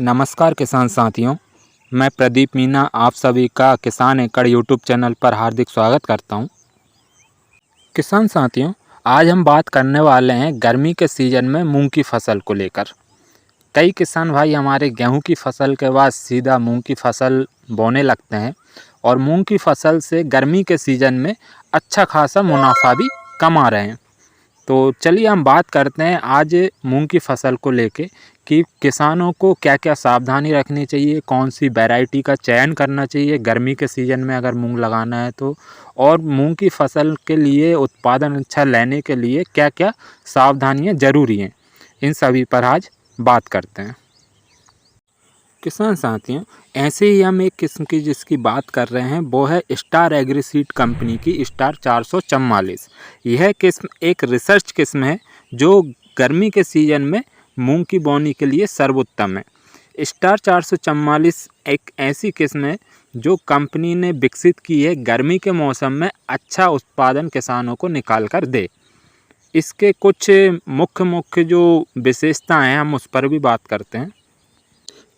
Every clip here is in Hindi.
नमस्कार किसान साथियों, मैं प्रदीप मीना आप सभी का किसान एकड़ यूट्यूब चैनल पर हार्दिक स्वागत करता हूं। किसान साथियों, आज हम बात करने वाले हैं गर्मी के सीज़न में मूंग की फसल को लेकर। कई किसान भाई हमारे गेहूं की फसल के बाद सीधा मूंग की फसल बोने लगते हैं और मूंग की फसल से गर्मी के सीज़न में अच्छा खासा मुनाफा भी कमा रहे हैं। तो चलिए हम बात करते हैं आज मूंग की फसल को लेके कि किसानों को क्या क्या सावधानी रखनी चाहिए, कौन सी वैरायटी का चयन करना चाहिए गर्मी के सीज़न में अगर मूंग लगाना है तो, और मूंग की फसल के लिए उत्पादन अच्छा लेने के लिए क्या क्या सावधानियां ज़रूरी हैं, इन सभी पर आज बात करते हैं। किसान साथियों, ऐसे ही हम एक किस्म की जिसकी बात कर रहे हैं वो है स्टार एग्रीसीड कंपनी की स्टार 444। यह किस्म एक रिसर्च किस्म है जो गर्मी के सीज़न में मूंग की बोनी के लिए सर्वोत्तम है। स्टार 444 एक ऐसी किस्म है जो कंपनी ने विकसित की है गर्मी के मौसम में अच्छा उत्पादन किसानों को निकाल कर दे। इसके कुछ मुख्य जो विशेषताएँ हैं हम उस पर भी बात करते हैं।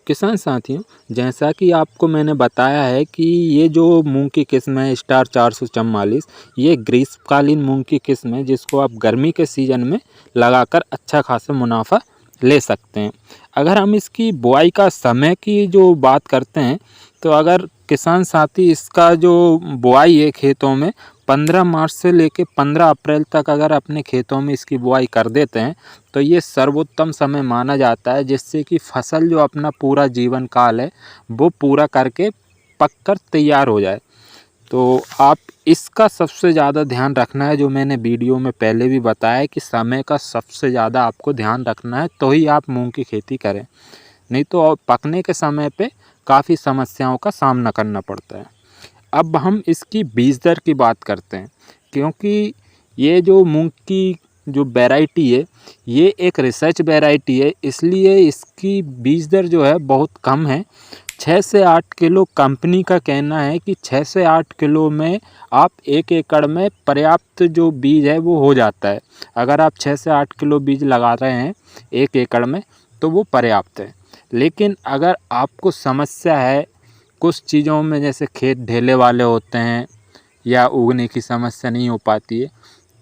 किसान साथियों, जैसा कि आपको मैंने बताया है कि ये जो मूंग की किस्म है स्टार 444, ये ग्रीष्मकालीन मूंग की किस्म है जिसको आप गर्मी के सीज़न में लगाकर अच्छा खासा मुनाफा ले सकते हैं। अगर हम इसकी बुआई का समय की जो बात करते हैं तो अगर किसान साथी इसका जो बुआई है खेतों में 15 मार्च से लेकर 15 अप्रैल तक अगर अपने खेतों में इसकी बुआई कर देते हैं तो ये सर्वोत्तम समय माना जाता है, जिससे कि फसल जो अपना पूरा जीवन काल है वो पूरा करके पककर तैयार हो जाए। तो आप इसका सबसे ज़्यादा ध्यान रखना है, जो मैंने वीडियो में पहले भी बताया है कि समय का सबसे ज़्यादा आपको ध्यान रखना है तो ही आप मूंग की खेती करें, नहीं तो पकने के समय पे काफ़ी समस्याओं का सामना करना पड़ता है। अब हम इसकी बीज दर की बात करते हैं, क्योंकि ये जो मूंग की जो वैरायटी है ये एक रिसर्च वैरायटी है, इसलिए इसकी बीज दर जो है बहुत कम है। 6 से 8 किलो कंपनी का कहना है कि 6 से 8 किलो में आप 1 एकड़ में पर्याप्त जो बीज है वो हो जाता है। अगर आप 6 से 8 किलो बीज लगा रहे हैं 1 एकड़ में तो वो पर्याप्त है। लेकिन अगर आपको समस्या है कुछ चीज़ों में, जैसे खेत ढेले वाले होते हैं या उगने की समस्या नहीं हो पाती है,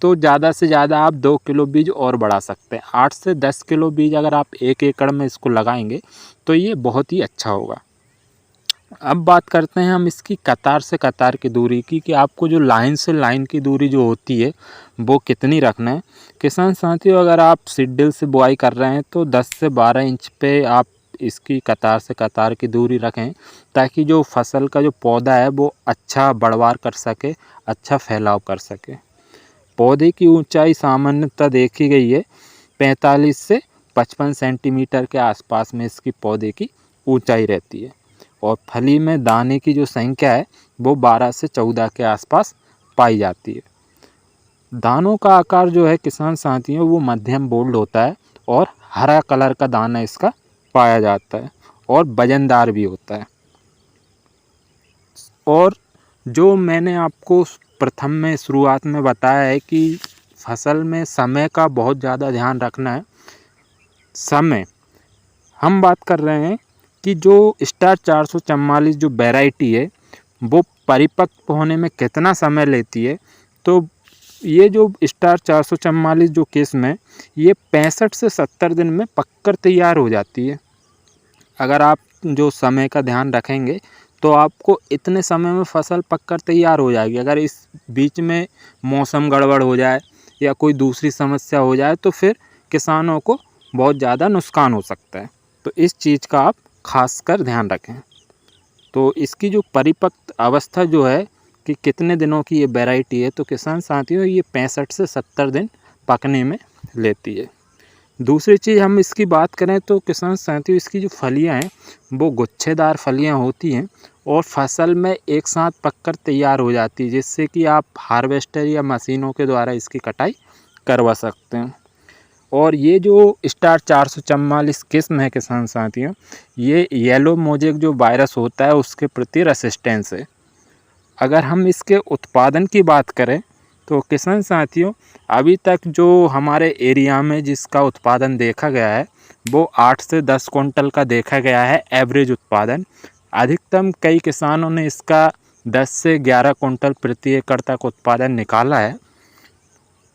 तो ज़्यादा से ज़्यादा आप 2 किलो बीज और बढ़ा सकते हैं। 8 से 10 किलो बीज अगर आप 1 एकड़ में इसको लगाएंगे तो ये बहुत ही अच्छा होगा। अब बात करते हैं हम इसकी कतार से कतार की दूरी की, कि आपको जो लाइन से लाइन की दूरी जो होती है वो कितनी रखना है। किसान साथियों, अगर आप सीडड्रिल से बुआई कर रहे हैं तो 10 से 12 इंच पे आप इसकी कतार से कतार की दूरी रखें, ताकि जो फसल का जो पौधा है वो अच्छा बढ़वार कर सके, अच्छा फैलाव कर सके। पौधे की ऊंचाई सामान्यतः देखी गई है 45 से 55 सेंटीमीटर के आसपास में इसकी पौधे की ऊंचाई रहती है, और फली में दाने की जो संख्या है वो 12 से 14 के आसपास पाई जाती है। दानों का आकार जो है किसान साथियों वो मध्यम बोल्ड होता है और हरा कलर का दाना इसका पाया जाता है और वजनदार भी होता है। और जो मैंने आपको प्रथम में शुरुआत में बताया है कि फसल में समय का बहुत ज़्यादा ध्यान रखना है। समय हम बात कर रहे हैं कि जो स्टार 444 जो वैरायटी है वो परिपक्व होने में कितना समय लेती है, तो ये जो स्टार 444 जो किस्म है ये 65 से 70 दिन में पककर तैयार हो जाती है। अगर आप जो समय का ध्यान रखेंगे तो आपको इतने समय में फसल पककर तैयार हो जाएगी। अगर इस बीच में मौसम गड़बड़ हो जाए या कोई दूसरी समस्या हो जाए तो फिर किसानों को बहुत ज़्यादा नुकसान हो सकता है। तो इस चीज़ का आप खासकर ध्यान रखें। तो इसकी जो परिपक्व अवस्था जो है कि कितने दिनों की ये वैरायटी है, तो किसान साथियों ये 65 से 70 दिन पकने में लेती है। दूसरी चीज़ हम इसकी बात करें तो किसान साथियों इसकी जो फलियां हैं वो गुच्छेदार फलियां होती हैं और फसल में एक साथ पककर तैयार हो जाती है, जिससे कि आप हार्वेस्टर या मशीनों के द्वारा इसकी कटाई करवा सकते हैं। और ये जो स्टार 444 किस्म है किसान साथियों, ये येलो मोजेक जो वायरस होता है उसके प्रति रेसिस्टेंस है। अगर हम इसके उत्पादन की बात करें तो किसान साथियों अभी तक जो हमारे एरिया में जिसका उत्पादन देखा गया है वो 8 से 10 क्विंटल का देखा गया है एवरेज उत्पादन। अधिकतम कई किसानों ने इसका 10 से 11 क्विंटल प्रति एकड़ तक उत्पादन निकाला है,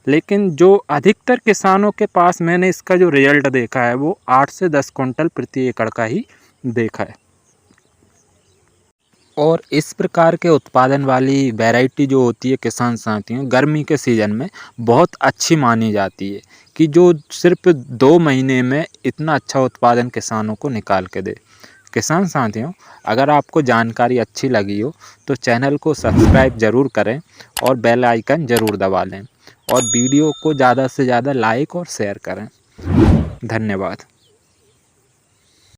लेकिन जो अधिकतर किसानों के पास मैंने इसका जो रिजल्ट देखा है वो 8 से 10 क्विंटल प्रति एकड़ का ही देखा है। और इस प्रकार के उत्पादन वाली वैरायटी जो होती है किसान साथियों, गर्मी के सीज़न में बहुत अच्छी मानी जाती है कि जो सिर्फ 2 महीने में इतना अच्छा उत्पादन किसानों को निकाल के दे। किसान साथियों, अगर आपको जानकारी अच्छी लगी हो तो चैनल को सब्सक्राइब ज़रूर करें और बेल आइकन ज़रूर दबा लें और वीडियो को ज़्यादा से ज़्यादा लाइक और शेयर करें। धन्यवाद।